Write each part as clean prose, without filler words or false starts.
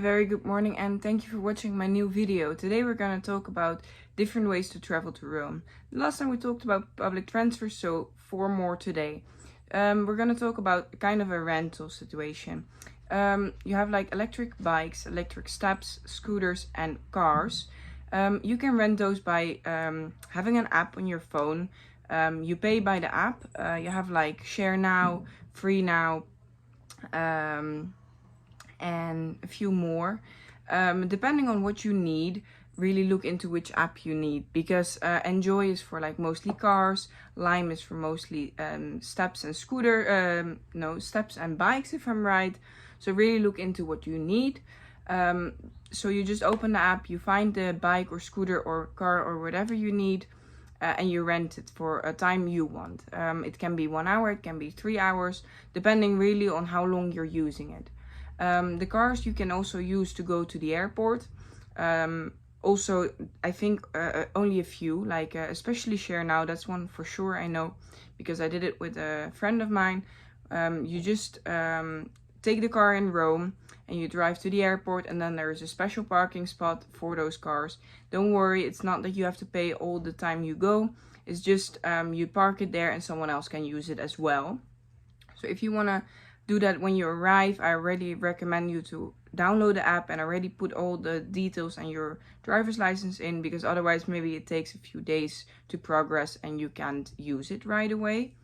A very good morning and thank you for watching my new video. Today we're going to talk about different ways to travel to Rome. Last time we talked about public transfers, so 4 more today. We're going to talk about kind of a rental situation. You have like electric bikes, electric steps, scooters and cars. You can rent those by having an app on your phone. You pay by the app. You have like Share Now, Free Now, and a few more. Depending on what you need, really look into which app you need, because Enjoy is for like mostly cars, Lime is for mostly steps and steps and bikes if I'm right. So really look into what you need. So you just open the app, you find the bike or scooter or car or whatever you need, and you rent it for a time you want. It can be 1 hour, it can be 3 hours, depending really on how long you're using it. The cars you can also use to go to the airport. Also, I think only a few, like especially Share Now, that's one for sure I know, because I did it with a friend of mine. You just take the car in Rome and you drive to the airport, and then there is a special parking spot for those cars. Don't worry, it's not that you have to pay all the time you go. It's just you park it there and someone else can use it as well. So if you want to do that when you arrive, I already recommend you to download the app and already put all the details and your driver's license in, because otherwise maybe it takes a few days to progress and you can't use it right away.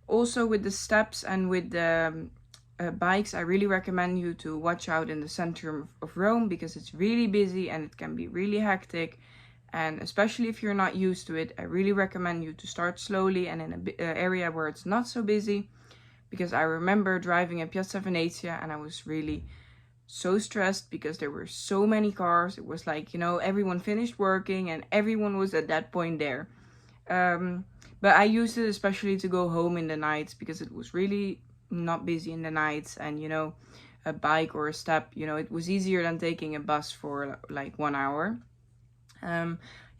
Also with the steps and with the bikes, I really recommend you to watch out in the center of Rome, because it's really busy and it can be really hectic. And especially if you're not used to it, I really recommend you to start slowly and in an area where it's not so busy. Because I remember driving in Piazza Venezia and I was really so stressed because there were so many cars. It was like, everyone finished working and everyone was at that point there. But I used it especially to go home in the nights, because it was really not busy in the nights. And, a bike or a step, it was easier than taking a bus for like 1 hour.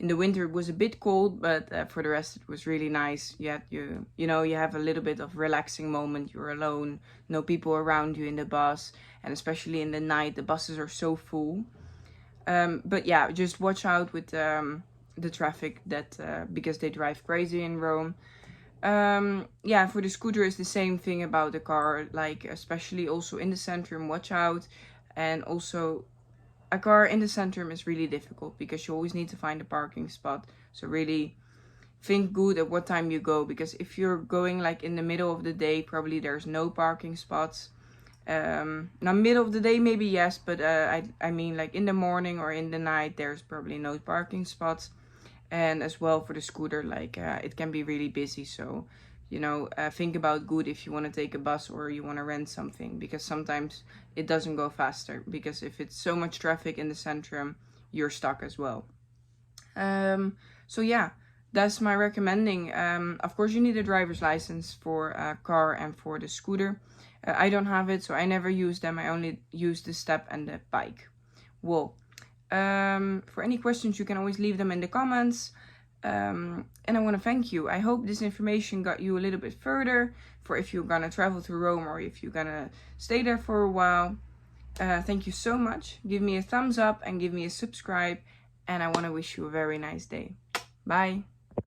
In the winter it was a bit cold, but for the rest it was really nice. You have a little bit of relaxing moment. You're alone, no people around you in the bus, and especially in the night the buses are so full. But yeah, just watch out with the traffic, because they drive crazy in Rome. Yeah, for the scooter is the same thing about the car, like especially also in the centrum, watch out. And also a car in the centrum is really difficult because you always need to find a parking spot. So really think good at what time you go, because if you're going like in the middle of the day, probably there's no parking spots. Now middle of the day maybe yes, but I mean like in the morning or in the night there's probably no parking spots. And as well for the scooter, like it can be really busy. So think about good if you want to take a bus or you want to rent something, because sometimes it doesn't go faster, because if it's so much traffic in the centrum, you're stuck as well. So yeah, that's my recommending. Of course you need a driver's license for a car and for the scooter. I don't have it, so I never use them. I only use the step and the bike. Well, for any questions you can always leave them in the comments. And I want to thank you. I hope this information got you a little bit further for if you're gonna travel to Rome or if you're gonna stay there for a while. Thank you so much. Give me a thumbs up and give me a subscribe, and I want to wish you a very nice day. Bye.